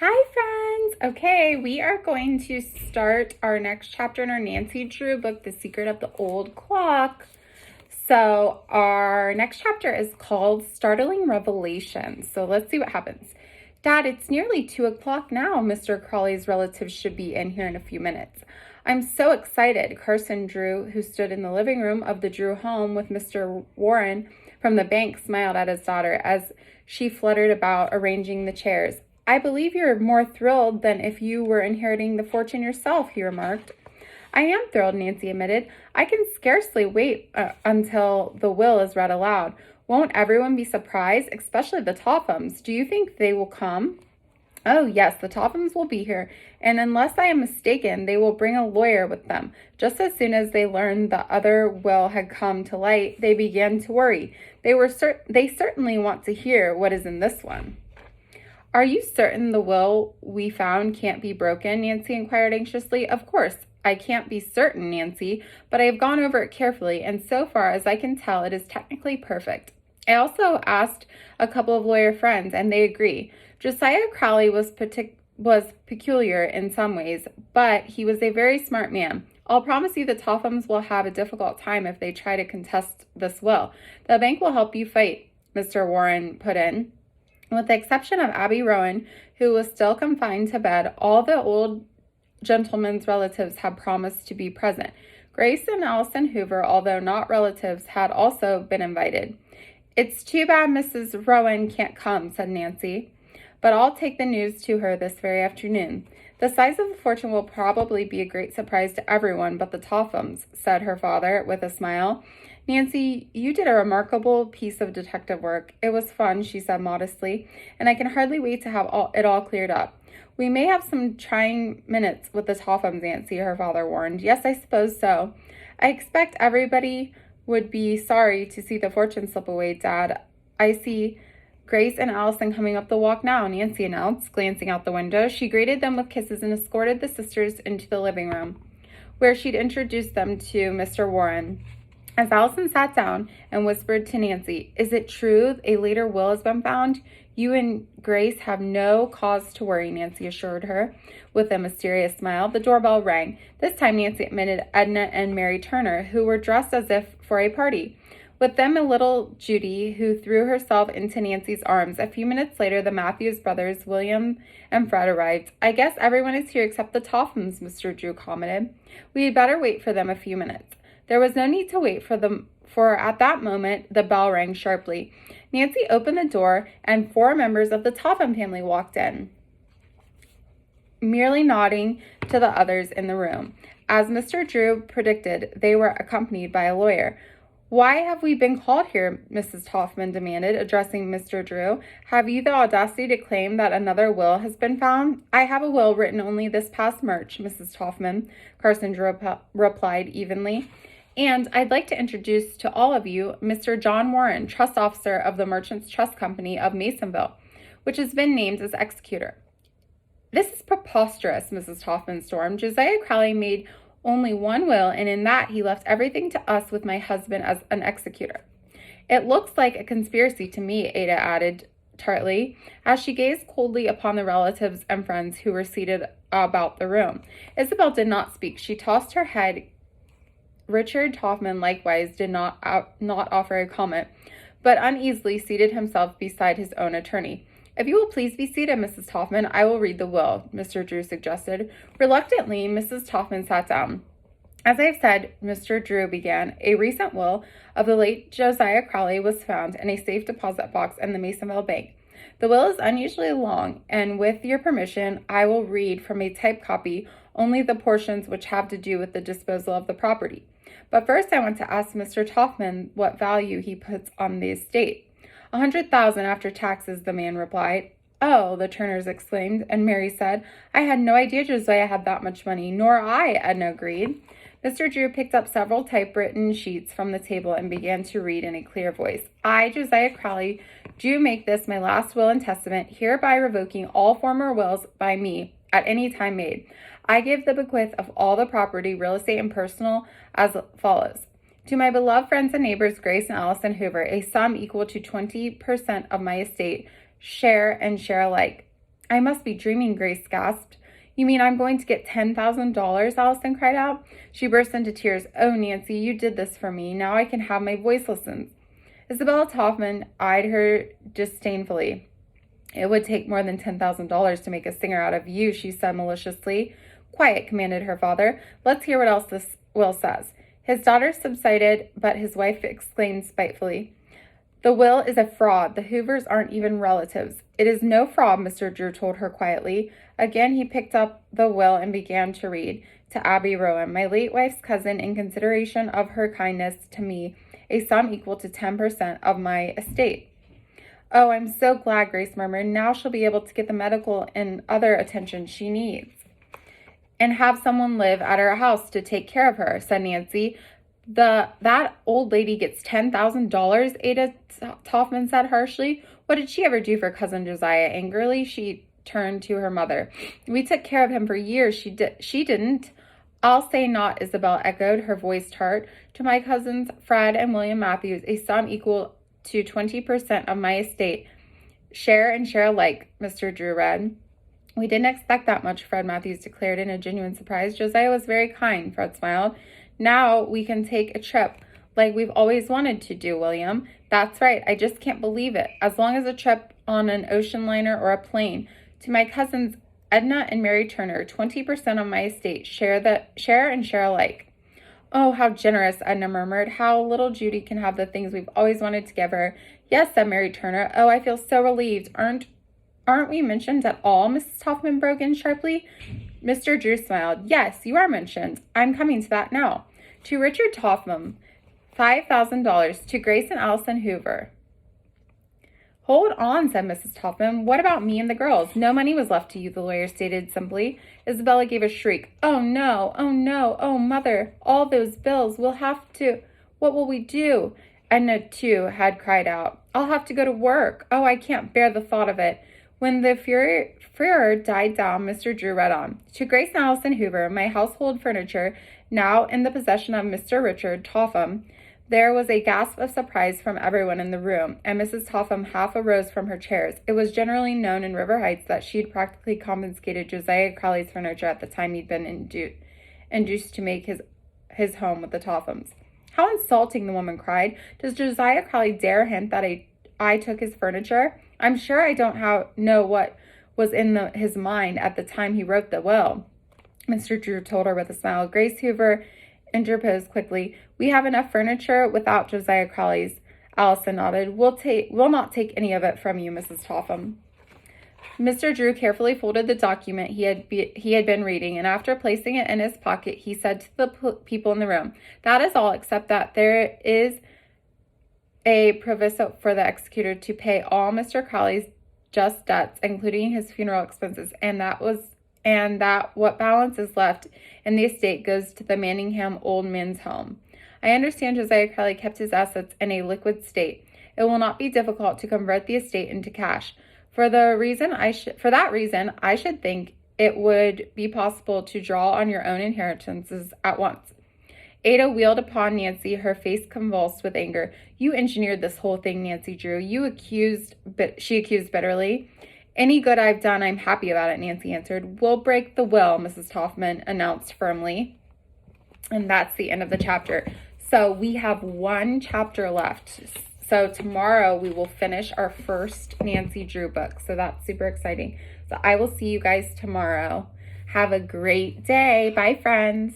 Hi, friends. Okay, we are going to start our next chapter in our Nancy Drew book, The Secret of the Old Clock. So, our next chapter is called Startling Revelations. So, let's see what happens. Dad, it's nearly 2 o'clock now. Mr. Crawley's relatives should be in here in a few minutes. I'm so excited. Carson Drew, who stood in the living room of the Drew home with Mr. Warren from the bank, smiled at his daughter as she fluttered about arranging the chairs. I believe you're more thrilled than if you were inheriting the fortune yourself, he remarked. I am thrilled, Nancy admitted. I can scarcely wait until the will is read aloud. Won't everyone be surprised, especially the Tophams? Do you think they will come? Oh, yes, the Tophams will be here, and unless I am mistaken, they will bring a lawyer with them. Just as soon as they learned the other will had come to light, they began to worry. They certainly want to hear what is in this one. Are you certain the will we found can't be broken? Nancy inquired anxiously. Of course, I can't be certain, Nancy, but I have gone over it carefully, and so far as I can tell, it is technically perfect. I also asked a couple of lawyer friends, and they agree. Josiah Crowley was peculiar in some ways, but he was a very smart man. I'll promise you the Tophams will have a difficult time if they try to contest this will. The bank will help you fight, Mr. Warren put in. With the exception of Abby Rowan, who was still confined to bed, all the old gentleman's relatives had promised to be present. Grace and Allison Hoover, although not relatives, had also been invited. It's too bad Mrs. Rowan can't come, said Nancy, but I'll take the news to her this very afternoon. The size of the fortune will probably be a great surprise to everyone but the Tophams, said her father with a smile. Nancy, you did a remarkable piece of detective work. It was fun, she said modestly, and I can hardly wait to have it all cleared up. We may have some trying minutes with the Tophams, Nancy, her father warned. Yes, I suppose so. I expect everybody would be sorry to see the fortune slip away, Dad. I see Grace and Allison coming up the walk now, Nancy announced, glancing out the window. She greeted them with kisses and escorted the sisters into the living room, where she'd introduced them to Mr. Warren. As Allison sat down and whispered to Nancy, "Is it true a later will has been found?" "You and Grace have no cause to worry," Nancy assured her with a mysterious smile. The doorbell rang. This time Nancy admitted Edna and Mary Turner, who were dressed as if for a party. With them a little Judy, who threw herself into Nancy's arms. A few minutes later, the Matthews brothers, William and Fred, arrived. "I guess everyone is here except the Tophams," Mr. Drew commented. "We had better wait for them a few minutes." There was no need to wait for them, for at that moment the bell rang sharply. Nancy opened the door, and 4 members of the Topham family walked in, merely nodding to the others in the room. As Mr. Drew predicted, they were accompanied by a lawyer. "Why have we been called here?" Mrs. Topham demanded, addressing Mr. Drew. "Have you the audacity to claim that another will has been found?" "I have a will written only this past March, Mrs. Topham," Carson Drew replied evenly. "And I'd like to introduce to all of you Mr. John Warren, trust officer of the Merchants Trust Company of Masonville, which has been named as executor." "This is preposterous," Mrs. Topham stormed. "Josiah Crowley made only one will, and in that he left everything to us with my husband as an executor." "It looks like a conspiracy to me," Ada added tartly, as she gazed coldly upon the relatives and friends who were seated about the room. Isabel did not speak. She tossed her head. Richard Topham likewise did not offer a comment, but uneasily seated himself beside his own attorney. "If you will please be seated, Mrs. Topham, I will read the will," Mr. Drew suggested. Reluctantly, Mrs. Topham sat down. "As I have said," Mr. Drew began, "a recent will of the late Josiah Crowley was found in a safe deposit box in the Masonville Bank. The will is unusually long, and with your permission, I will read from a typed copy only the portions which have to do with the disposal of the property. But first I want to ask Mr. Topham what value he puts on the estate." "100,000 after taxes," the man replied. "Oh," the Turners exclaimed, and Mary said, "I had no idea Josiah had that much money." "Nor I," Edna agreed. Mr. Drew picked up several typewritten sheets from the table and began to read in a clear voice. "I, Josiah Crowley, do make this my last will and testament, hereby revoking all former wills by me at any time made. I give the bequest of all the property, real estate and personal, as follows. To my beloved friends and neighbors, Grace and Allison Hoover, a sum equal to 20% of my estate, share and share alike. I must be dreaming, Grace gasped. You mean I'm going to get $10,000? Allison cried out. She burst into tears. Oh, Nancy, you did this for me. Now I can have my voice lessons. Isabella Toffman eyed her disdainfully. It would take more than $10,000 to make a singer out of you, she said maliciously. Quiet, commanded her father. Let's hear what else this will says. His daughter subsided, but his wife exclaimed spitefully, The will is a fraud. The Hoovers aren't even relatives. It is no fraud, Mr. Drew told her quietly. Again, he picked up the will and began to read. To Abby Rowan, my late wife's cousin, in consideration of her kindness to me, a sum equal to 10% of my estate. Oh, I'm so glad, Grace murmured. Now she'll be able to get the medical and other attention she needs. And have someone live at her house to take care of her, said Nancy. That old lady gets $10,000, Ada Toffman said harshly. What did she ever do for Cousin Josiah? Angrily, she turned to her mother. We took care of him for years. She didn't. I'll say not, Isabel echoed, her voice tart. To my cousins, Fred and William Matthews, a sum equal to 20% of my estate. Share and share alike, Mr. Drew read. We didn't expect that much, Fred Matthews declared in a genuine surprise. Josiah was very kind, Fred smiled. Now we can take a trip like we've always wanted to do, William. That's right. I just can't believe it. As long as a trip on an ocean liner or a plane. To my cousins, Edna and Mary Turner, 20% of my estate. Share and share alike. Oh, how generous, Edna murmured. How little Judy can have the things we've always wanted to give her. Yes, said Mary Turner. Oh, I feel so relieved. Aren't we mentioned at all? Mrs. Toffman broke in sharply. Mr. Drew smiled. Yes, you are mentioned. I'm coming to that now. To Richard Toffman, $5,000. To Grace and Allison Hoover. Hold on, said Mrs. Toffman. What about me and the girls? No money was left to you, the lawyer stated simply. Isabella gave a shriek. Oh, no, oh, no, oh, Mother, all those bills. We'll have to. What will we do? Edna, too, had cried out. I'll have to go to work. Oh, I can't bear the thought of it. When the furor died down, Mr. Drew read on. To Grace and Allison Hoover, my household furniture, now in the possession of Mr. Richard Topham. There was a gasp of surprise from everyone in the room, and Mrs. Topham half arose from her chairs. It was generally known in River Heights that she'd practically confiscated Josiah Crowley's furniture at the time he'd been induced to make his home with the Tophams. How insulting, the woman cried. Does Josiah Crowley dare hint that I took his furniture? I'm sure I don't know what was in his mind at the time he wrote the will. Mr. Drew told her with a smile. Grace Hoover interposed quickly. We have enough furniture without Josiah Crowley's. Allison nodded. We'll not take any of it from you, Mrs. Topham. Mr. Drew carefully folded the document he had been reading, and after placing it in his pocket, he said to the people in the room, That is all, except that there is a proviso for the executor to pay all Mr. Crowley's just debts, including his funeral expenses, and that what balance is left in the estate goes to the Manningham Old Men's Home. I understand Josiah Crowley kept his assets in a liquid state. It will not be difficult to convert the estate into cash. For that reason, I should think it would be possible to draw on your own inheritances at once. Ada wheeled upon Nancy, her face convulsed with anger. You engineered this whole thing, Nancy Drew. She accused bitterly. Any good I've done, I'm happy about it, Nancy answered. We'll break the will, Mrs. Toffman announced firmly. And that's the end of the chapter. So we have one chapter left. So tomorrow we will finish our first Nancy Drew book. So that's super exciting. So I will see you guys tomorrow. Have a great day. Bye, friends.